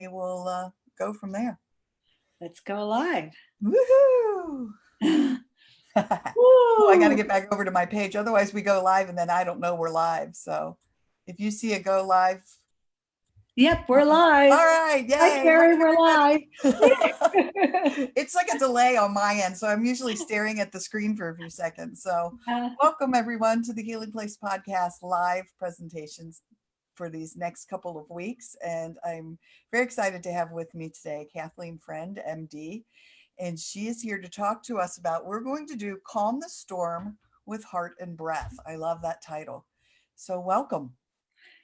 will go from there. Let's go live. Woohoo! Oh, I got to get back over to my page. Otherwise, we go live and then I don't know we're live. So if you see it go live. Yep, we're live. All right. Yay. Hi, Teri, we're live. It's like a delay on my end. So I'm usually staring at the screen for a few seconds. So welcome, everyone, to the Healing Place Podcast live presentations for these next couple of weeks. And I'm very excited to have with me today Kathleen Friend, MD. And she is here to talk to us about, we're going to do Calm the Storm with Heart and Breath. I love that title. So welcome.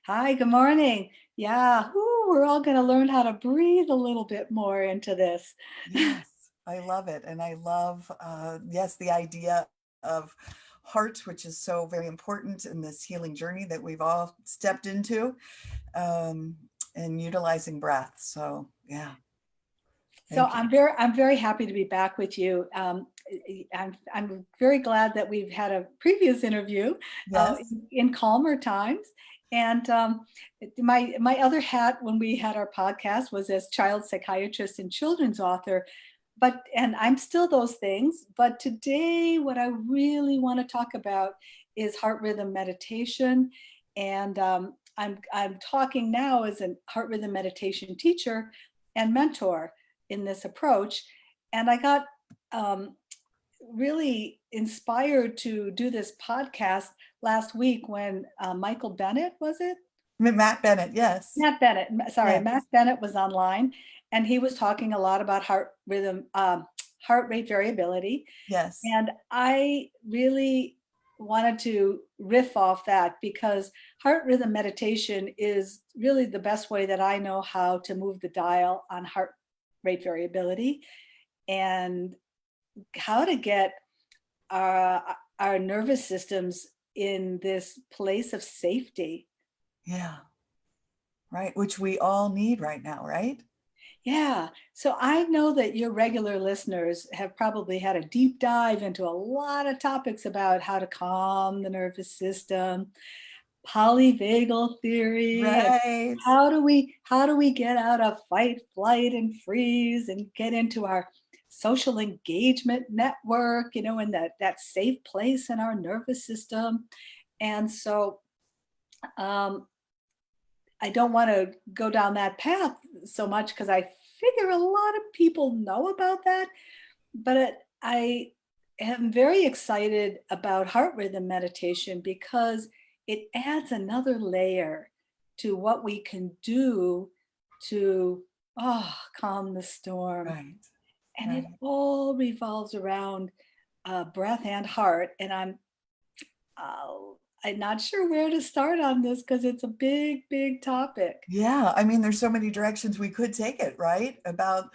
Hi, good morning. Yeah, we're all going to learn how to breathe a little bit more into this. Yes, I love it. And I love, yes, the idea of heart, which is so very important in this healing journey that we've all stepped into, and utilizing breath. So, yeah. So I'm very happy to be back with you. I'm very glad that we've had a previous interview in calmer times. And my other hat when we had our podcast was as child psychiatrist and children's author. And I'm still those things. But today, what I really want to talk about is heart rhythm meditation. And I'm talking now as a heart rhythm meditation teacher and mentor in this approach. And I got really inspired to do this podcast last week when Michael Bennett, was it? Matt Bennett, yes. Matt Bennett, sorry, yes. Matt Bennett was online and he was talking a lot about heart rhythm, heart rate variability. Yes. And I really wanted to riff off that because heart rhythm meditation is really the best way that I know how to move the dial on heart rate variability and how to get our nervous systems in this place of safety. Yeah, right, which we all need right now, right? Yeah, so I know that your regular listeners have probably had a deep dive into a lot of topics about how to calm the nervous system, polyvagal theory, right? How do we get out of fight, flight, and freeze and get into our social engagement network, in that safe place in our nervous system. And so I don't want to go down that path so much because I figure a lot of people know about that, but I am very excited about heart rhythm meditation because it adds another layer to what we can do to calm the storm. Right. And it all revolves around breath and heart. And I'm not sure where to start on this because it's a big, big topic. Yeah, I mean, there's so many directions we could take it, right? About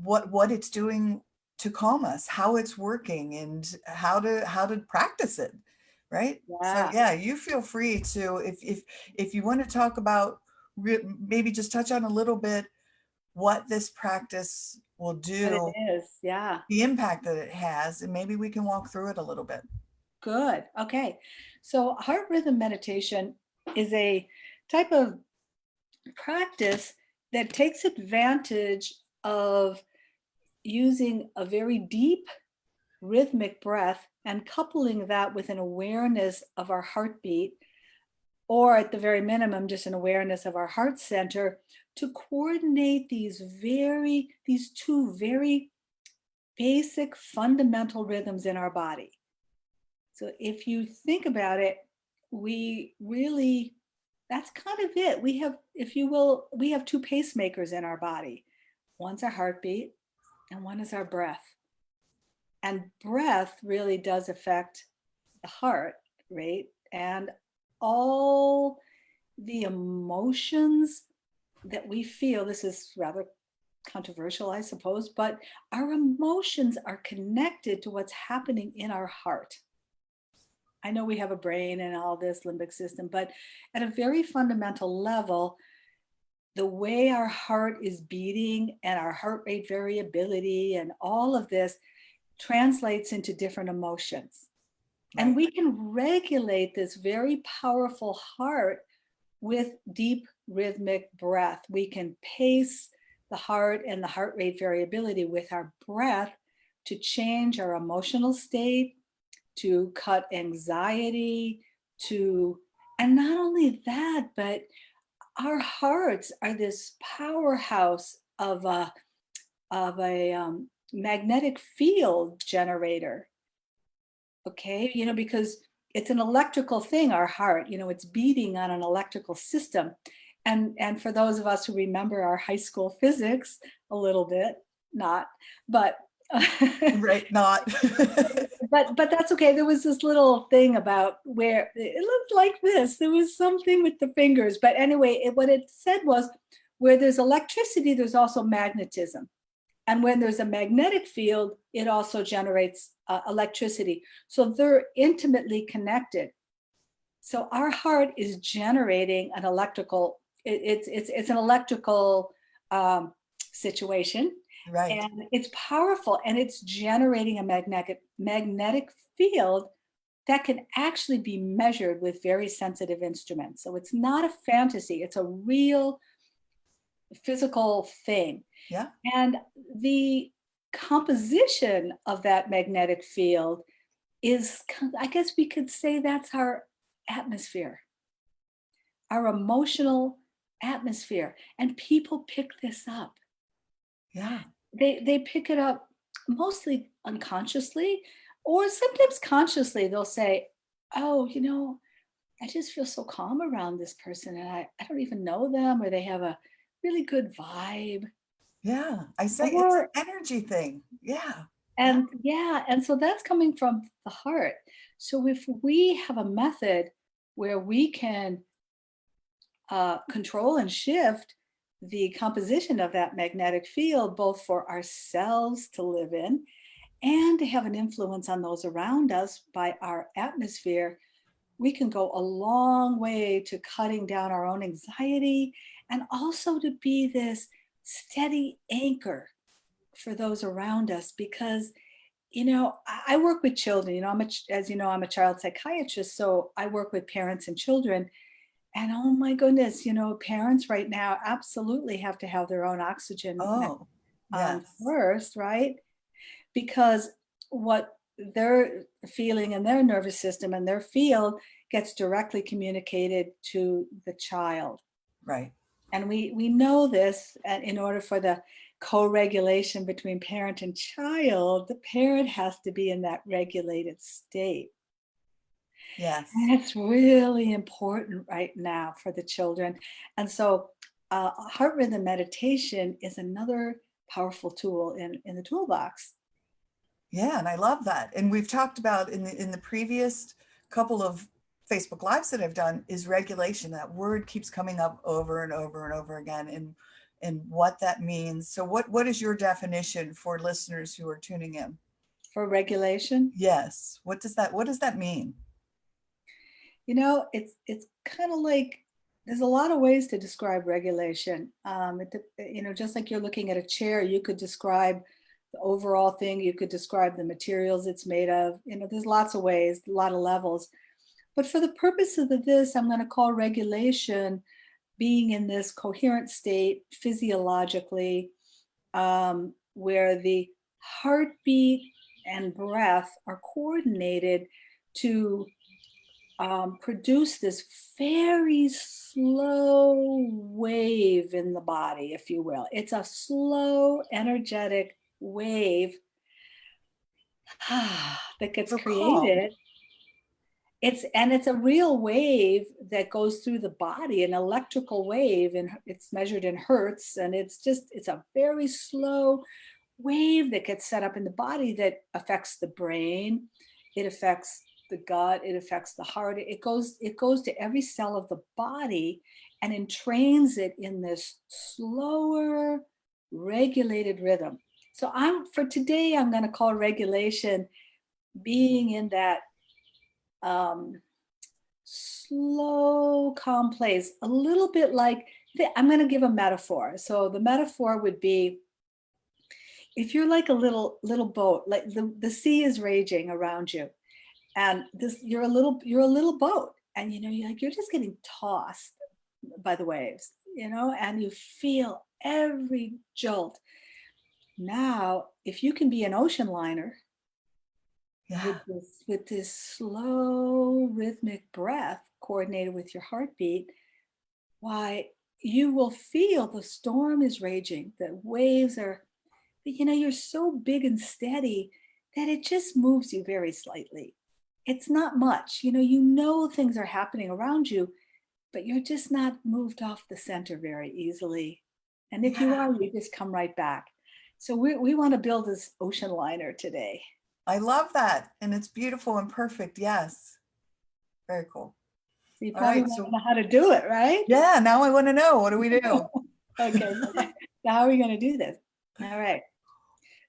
what it's doing to calm us, how it's working, and how to practice it, right? Yeah. So yeah, you feel free to, if you want to talk about, maybe just touch on a little bit what this practice will do, what it is, yeah, the impact that it has, and maybe we can walk through it a little bit. Good. Okay. So heart rhythm meditation is a type of practice that takes advantage of using a very deep rhythmic breath and coupling that with an awareness of our heartbeat, or at the very minimum, just an awareness of our heart center to coordinate these two very basic fundamental rhythms in our body. So if you think about it, that's kind of it. We have, if you will, we have two pacemakers in our body. One's our heartbeat and one is our breath. And breath really does affect the heart rate and all the emotions that we feel. This is rather controversial, I suppose, but our emotions are connected to what's happening in our heart. I know we have a brain and all this limbic system, but at a very fundamental level, the way our heart is beating and our heart rate variability and all of this translates into different emotions. Right. And we can regulate this very powerful heart with deep rhythmic breath. We can pace the heart and the heart rate variability with our breath to change our emotional state, to cut anxiety, and not only that, but our hearts are this powerhouse of a magnetic field generator. Okay, because it's an electrical thing, our heart, it's beating on an electrical system. And for those of us who remember our high school physics a little bit, not, but right, not. but that's okay. There was this little thing about where it looked like this. There was something with the fingers. But anyway, what it said was, where there's electricity, there's also magnetism. And when there's a magnetic field, it also generates electricity. So they're intimately connected. So our heart is generating an electrical, it's an electrical situation. Right. And it's powerful, and it's generating a magnetic field that can actually be measured with very sensitive instruments. So it's not a fantasy, it's a real physical thing. Yeah. And the composition of that magnetic field is, I guess we could say, that's our atmosphere, our emotional atmosphere. And people pick this up. Yeah. They pick it up mostly unconsciously, or sometimes consciously. They'll say, oh, I just feel so calm around this person, and I don't even know them, or they have a really good vibe. Yeah, I say it's an energy thing. Yeah. And and so that's coming from the heart. So if we have a method where we can control and shift the composition of that magnetic field, both for ourselves to live in and to have an influence on those around us by our atmosphere, we can go a long way to cutting down our own anxiety, and also to be this steady anchor for those around us. Because I work with children. As you know, I'm a child psychiatrist, so I work with parents and children. And oh my goodness, parents right now absolutely have to have their own oxygen yes. first, right? Because what they're feeling in their nervous system and their field gets directly communicated to the child. Right. And we know this, and in order for the co-regulation between parent and child, the parent has to be in that regulated state. Yes. And it's really important right now for the children. And so heart rhythm meditation is another powerful tool in the toolbox. Yeah, and I love that. And we've talked about in the previous couple of Facebook Lives that I've done is regulation. That word keeps coming up over and over and over again, and what that means. So what is your definition for listeners who are tuning in? For regulation? Yes. What does that mean? It's kind of like, there's a lot of ways to describe regulation. Just like you're looking at a chair, you could describe the overall thing, you could describe the materials it's made of. There's lots of ways, a lot of levels. But for the purpose of this, I'm going to call regulation being in this coherent state physiologically, where the heartbeat and breath are coordinated to produce this very slow wave in the body, if you will. It's a slow, energetic wave that gets created. It's a real wave that goes through the body, an electrical wave, and it's measured in hertz. And it's a very slow wave that gets set up in the body that affects the brain. It affects the gut, it affects the heart. It goes to every cell of the body and entrains it in this slower, regulated rhythm. So for today, I'm going to call regulation being in that slow, calm place, a little bit like, I'm going to give a metaphor. So the metaphor would be, if you're like a little boat, like the sea is raging around you, and you're a little boat, and you're just getting tossed by the waves, and you feel every jolt. Now, if you can be an ocean liner with this slow rhythmic breath coordinated with your heartbeat, why, you will feel the storm is raging, the waves are, you're so big and steady that it just moves you very slightly. It's not much, things are happening around you, but you're just not moved off the center very easily. And if you are, you just come right back. So we want to build this ocean liner today. I love that. And it's beautiful and perfect. Yes. Very cool. So you probably want to know how to do it, right? Yeah. Now I want to know. What do we do? Okay. So how are we going to do this? All right.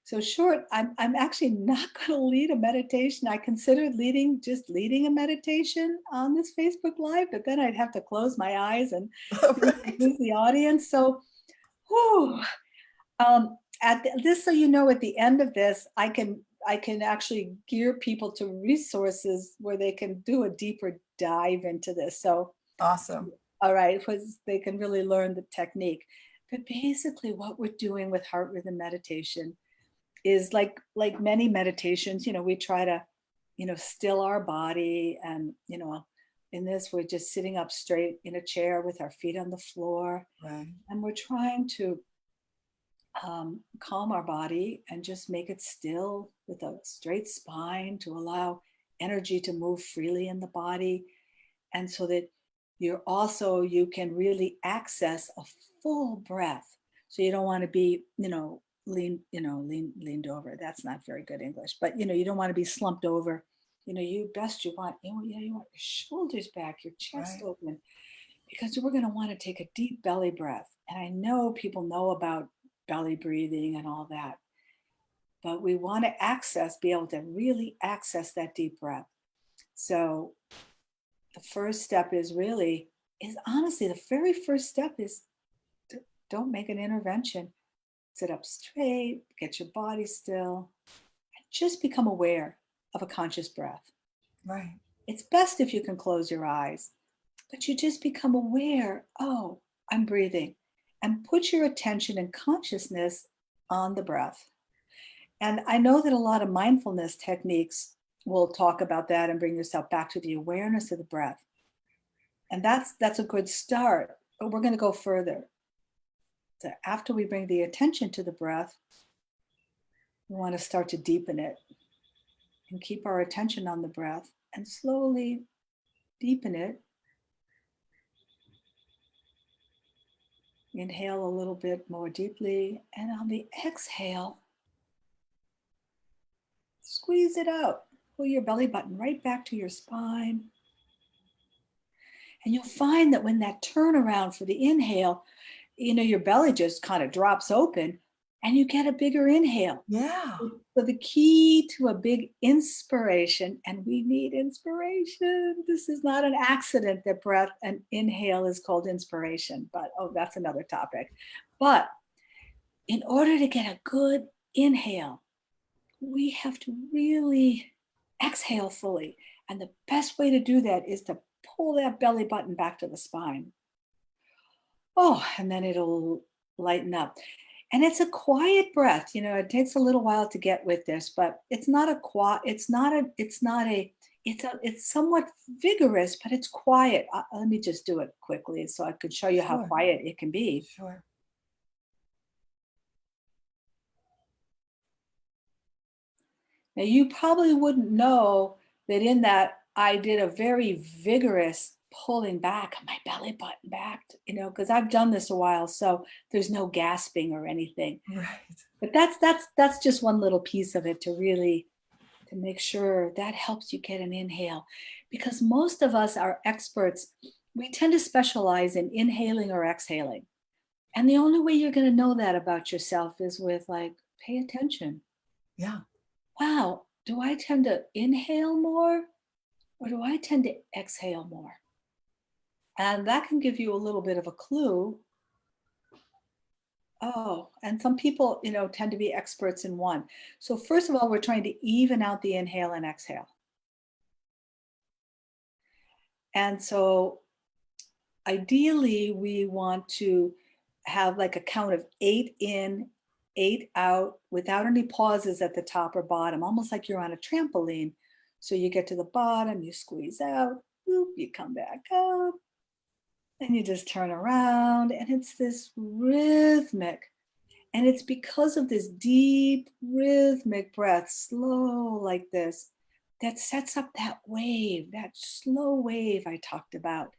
So short, I'm actually not going to lead a meditation. I considered leading a meditation on this Facebook Live, but then I'd have to close my eyes and lose the audience. So, just so you know, at the end of this, I can actually gear people to resources where they can do a deeper dive into this. So awesome. All right, because they can really learn the technique. But basically, what we're doing with heart rhythm meditation is like many meditations, we try to, still our body. And, in this, we're just sitting up straight in a chair with our feet on the floor. Right. And we're trying to calm our body and just make it still with a straight spine to allow energy to move freely in the body. And so that you can really access a full breath. So you don't want to be, leaned over. That's not very good English, but you don't want to be slumped over. You want your shoulders back, your chest open, because we're going to want to take a deep belly breath. And I know people know about belly breathing and all that, but we want to be able to really access that deep breath. So the first step is honestly, the very first step is don't make an intervention. Sit up straight, get your body still, and just become aware of a conscious breath. Right. It's best if you can close your eyes, but you just become aware, oh, I'm breathing, and put your attention and consciousness on the breath. And I know that a lot of mindfulness techniques will talk about that and bring yourself back to the awareness of the breath. And that's a good start, but we're going to go further. So after we bring the attention to the breath, we want to start to deepen it and keep our attention on the breath and slowly deepen it. Inhale a little bit more deeply, and on the exhale, squeeze it out. Pull your belly button right back to your spine. And you'll find that when that turnaround for the inhale, your belly just kind of drops open and you get a bigger inhale. Yeah. So the key to a big inspiration, and we need inspiration. This is not an accident that breath and inhale is called inspiration, but that's another topic. But in order to get a good inhale, we have to really exhale fully. And the best way to do that is to pull that belly button back to the spine. And then it'll lighten up. And it's a quiet breath. It takes a little while to get with this, but it's somewhat vigorous, but it's quiet. Let me just do it quickly so I could show you how quiet it can be. Sure. Now, you probably wouldn't know that in that I did a very vigorous pulling back on my belly button back, because I've done this a while, so there's no gasping or anything. Right. But that's just one little piece of it to make sure that helps you get an inhale, because most of us are experts. We tend to specialize in inhaling or exhaling. And the only way you're going to know that about yourself is with pay attention. Yeah. Wow, do I tend to inhale more or do I tend to exhale more? And that can give you a little bit of a clue. And some people, tend to be experts in one. So first of all, we're trying to even out the inhale and exhale. And so ideally we want to have like a count of 8 in, 8 out without any pauses at the top or bottom, almost like you're on a trampoline. So you get to the bottom, you squeeze out, whoop, you come back up, and you just turn around, and it's this rhythmic. And it's because of this deep rhythmic breath, slow like this, that sets up that wave, that slow wave I talked about,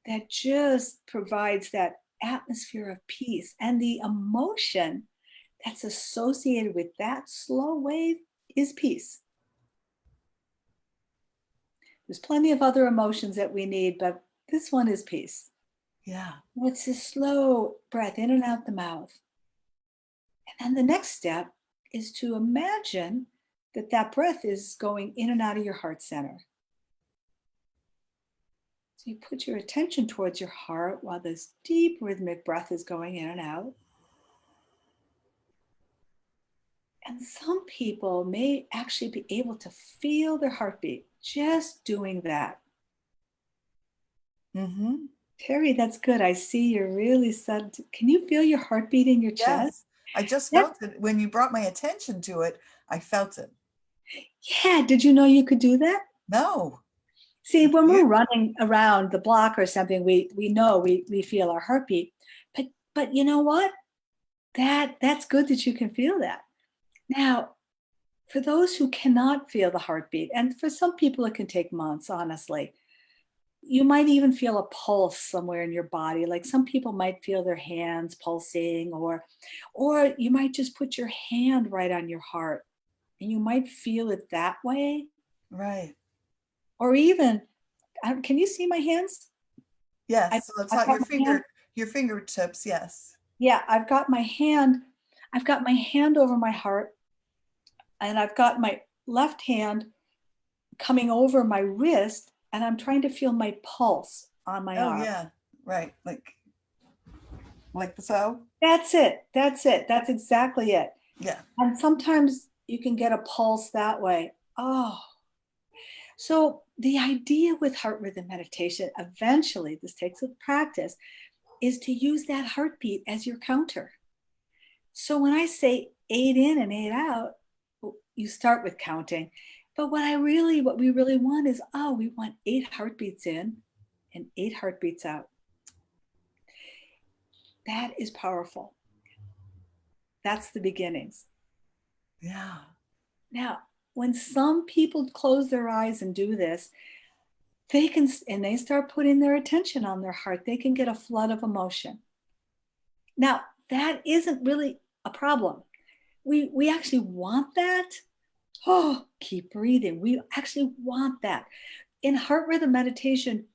that just provides that atmosphere of peace. And the emotion that's associated with that slow wave is peace. There's plenty of other emotions that we need, but this one is peace. Yeah. It's a slow breath in and out the mouth. And then the next step is to imagine that that breath is going in and out of your heart center. So you put your attention towards your heart while this deep rhythmic breath is going in and out. And some people may actually be able to feel their heartbeat just doing that. Mm-hmm. Teri, that's good. I see you're really set. Can you feel your heartbeat in your chest? Yes. I just felt it. When you brought my attention to it, I felt it. Yeah. Did you know you could do that? No. See, when we're running around the block or something, we know we feel our heartbeat. But you know what? That's good that you can feel that. Now, for those who cannot feel the heartbeat, and for some people it can take months, honestly, you might even feel a pulse somewhere in your body. Like some people might feel their hands pulsing, or you might just put your hand right on your heart and you might feel it that way. Right. Or even, can you see my hands? Yes. So it's not your fingertips. Yes. Yeah, I've got my hand over my heart, and I've got my left hand coming over my wrist, and I'm trying to feel my pulse on my arm. Oh yeah. Right. Like so. That's it. That's exactly it. Yeah. And sometimes you can get a pulse that way. Oh. So the idea with heart rhythm meditation, eventually, this takes a practice, is to use that heartbeat as your counter. So when I say 8 in and 8 out, you start with counting. But what we really want is, we want 8 heartbeats in and 8 heartbeats out. That is powerful. That's the beginnings. Yeah. Now, when some people close their eyes and do this, they start putting their attention on their heart, they can get a flood of emotion. Now, that isn't really a problem. We actually want that. Oh, keep breathing. We actually want that. In heart rhythm meditation,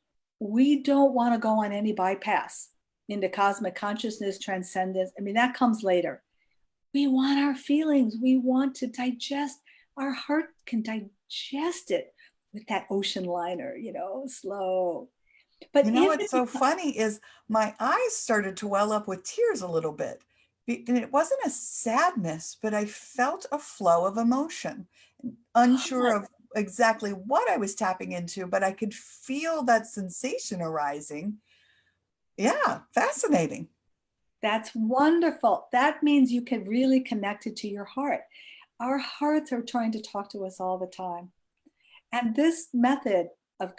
we don't want to go on any bypass into cosmic consciousness, transcendence. I mean, that comes later. We want our feelings. We want to digest. Our heart can digest it with that ocean liner, slow. But what's so funny is my eyes started to well up with tears a little bit. And it wasn't a sadness, but I felt a flow of emotion, unsure of exactly what I was tapping into, but I could feel that sensation arising. Yeah, fascinating. That's wonderful. That means you can really connect it to your heart. Our hearts are trying to talk to us all the time. And this method of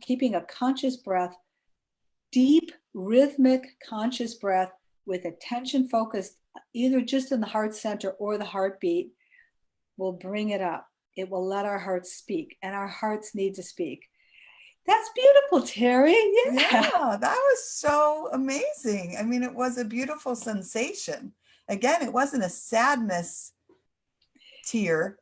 keeping a conscious breath, deep, rhythmic, conscious breath with attention focused either just in the heart center or the heartbeat, will bring it up. It will let our hearts speak, and our hearts need to speak. That's beautiful, Teri. Yeah, that was so amazing. I mean, it was a beautiful sensation. Again, it wasn't a sadness tear.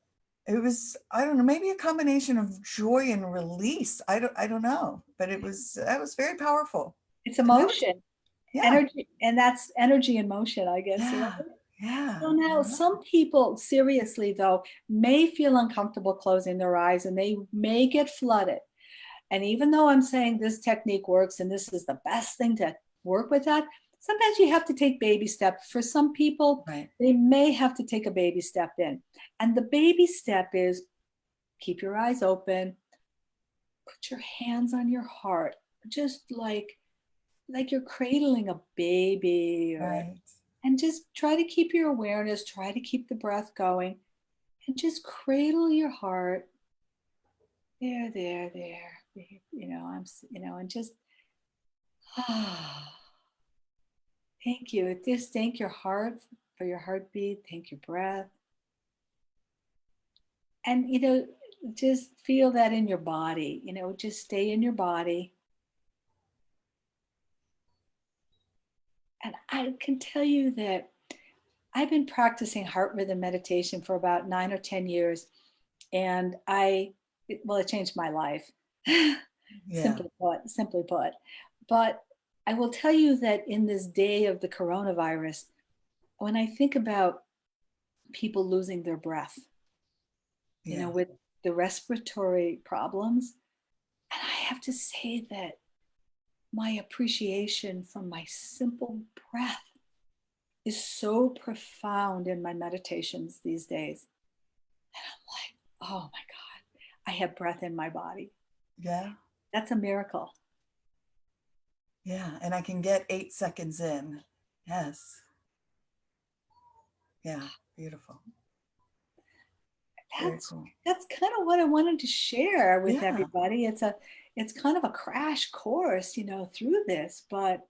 It was, I don't know, maybe a combination of joy and release. I don't know, but that was very powerful. It's emotion, energy, and that's energy and motion, I guess. Yeah. Yeah. So now some people, seriously though, may feel uncomfortable closing their eyes, and they may get flooded. And even though I'm saying this technique works and this is the best thing to work with that, sometimes you have to take baby steps. For some people, They may have to take a baby step in. And the baby step is keep your eyes open, put your hands on your heart, just like like you're cradling a baby, Right. and just try to keep your awareness, try to keep the breath going, and just cradle your heart. There. And just thank you. Just thank your heart for your heartbeat. Thank your breath. And, just feel that in your body, just stay in your body. And I can tell you that I've been practicing heart rhythm meditation for about 9 or 10 years. And it changed my life. Yeah. Simply put. But I will tell you that in this day of the coronavirus, when I think about people losing their breath, Yeah. with the respiratory problems, and I have to say that my appreciation for my simple breath is so profound in my meditations these days. And I'm like, oh my God, I have breath in my body. Yeah. That's a miracle. Yeah. And I can get 8 seconds in. Yes. Yeah. Beautiful. Very cool. That's kind of what I wanted to share with Yeah. everybody. It's kind of a crash course, through this. But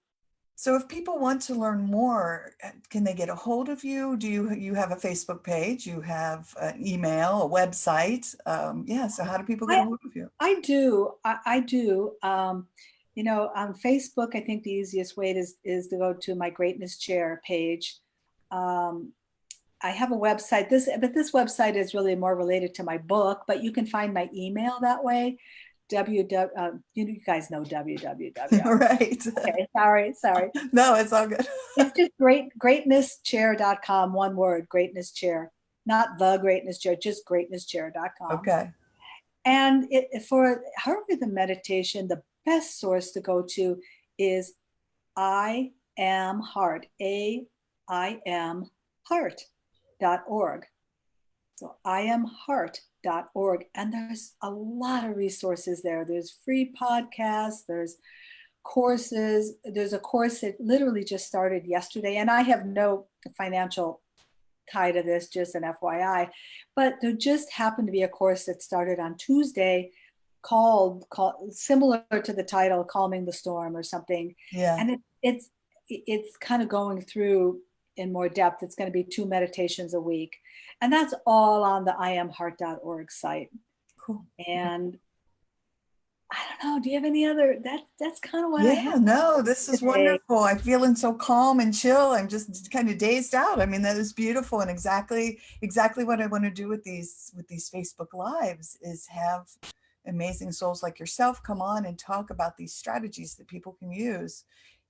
so if people want to learn more, can they get a hold of you? Do you have a Facebook page? You have an email, a website? Yeah. So how do people get a hold of you? I do. I do. On Facebook, I think the easiest way is to go to my Greatness Chair page. I have a website. This website is really more related to my book, but you can find my email that way. You guys know www. Right. Okay, sorry. No, it's all good. It's just greatnesschair.com, one word, greatness chair. Not the greatness chair, just greatnesscheer.com. Okay. And for heart rhythm meditation, the best source to go to is I Am Heart, AIM Heart.org. So IamHeart.org. And there's a lot of resources there. There's free podcasts, there's courses. There's a course that literally just started yesterday, and I have no financial tie to this, just an FYI. But there just happened to be a course that started on Tuesday called similar to the title, Calming the Storm or something. Yeah. And it's kind of going through in more depth. It's going to be 2 meditations a week. And that's all on the IamHeart.org site. Cool. And I don't know. Do you have any other? That's kind of what I have. No, this is wonderful. I'm feeling so calm and chill. I'm just kind of dazed out. I mean, that is beautiful, and exactly what I want to do with these Facebook Lives is have amazing souls like yourself come on and talk about these strategies that people can use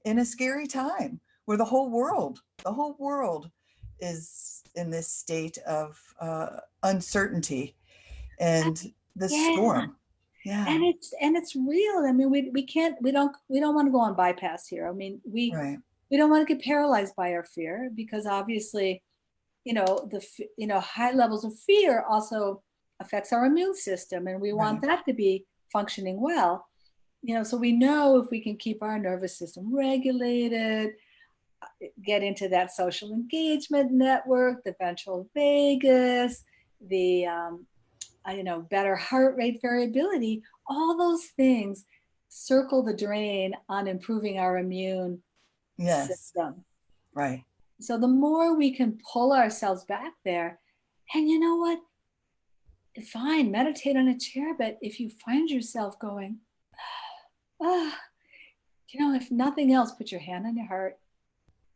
in a scary time where the whole world is in this state of uncertainty and the storm. Yeah. And it's real. I mean, we don't want to go on bypass here. I mean, we don't want to get paralyzed by our fear, because obviously, high levels of fear also affects our immune system, and we want that to be functioning well. So we know if we can keep our nervous system regulated, get into that social engagement network, the ventral vagus, the better heart rate variability, all those things circle the drain on improving our immune system. Right. So the more we can pull ourselves back there, and you know what? Fine, meditate on a chair, but if you find yourself going, if nothing else, put your hand on your heart,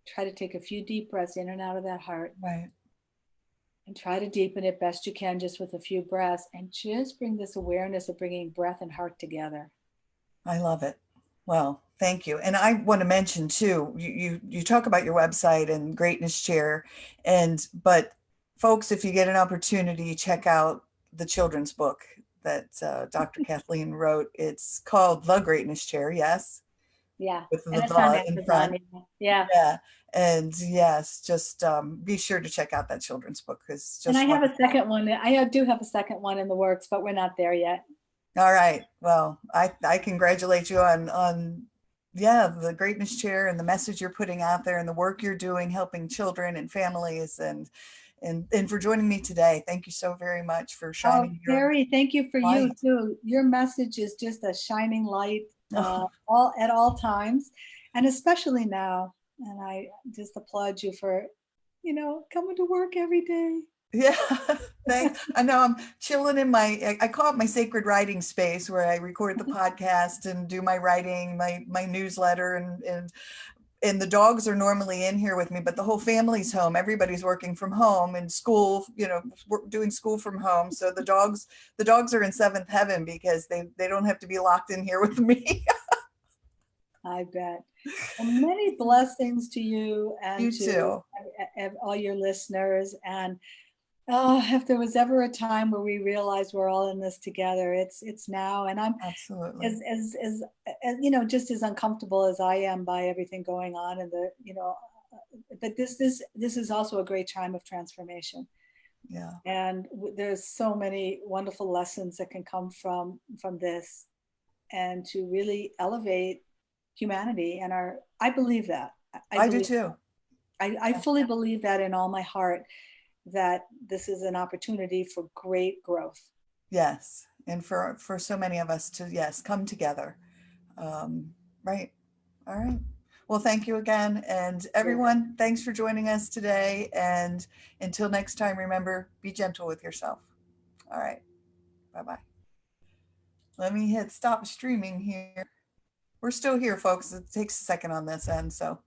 try to take a few deep breaths in and out of that heart. Right. And try to deepen it best you can just with a few breaths, and just bring this awareness of bringing breath and heart together. I love it. Well, thank you. And I want to mention too, you talk about your website and Greatness Chair, but folks, if you get an opportunity, check out the children's book that Dr. Kathleen wrote. It's called The Greatness Chair. Yes. Yeah. With the in front. Yeah. Yeah. And yes, just be sure to check out that children's book, because and I have a second one. I do have a second one in the works, but we're not there yet. All right. Well, I congratulate you on yeah, the greatness chair and the message you're putting out there and the work you're doing, helping children and families, and for joining me today. Thank you so very much for Oh, shining your Teri, thank you for you light. too. Your message is just a shining light all at all times, and especially now. And I just applaud you for, coming to work every day. Yeah, thanks. I know I'm chilling in I call it my sacred writing space where I record the podcast and do my writing, my newsletter, and the dogs are normally in here with me, but the whole family's home. Everybody's working from home and school, we're doing school from home. So the dogs are in seventh heaven because they don't have to be locked in here with me. I bet. Well, many blessings to you and You to too. all your listeners. And oh, if there was ever a time where we realize we're all in this together, it's now. And I'm Absolutely. as just as uncomfortable as I am by everything going on, and but this is also a great time of transformation. Yeah. And there's so many wonderful lessons that can come from this, and to really elevate humanity and our. I believe that. I I do believe. too. I fully believe that in all my heart, that this is an opportunity for great growth. Yes. And for so many of us to, yes, come together. Right. All right. Well, thank you again. And everyone, thanks for joining us today. And until next time, remember, be gentle with yourself. All right. Bye-bye. Let me hit stop streaming here. We're still here, folks. It takes a second on this end. So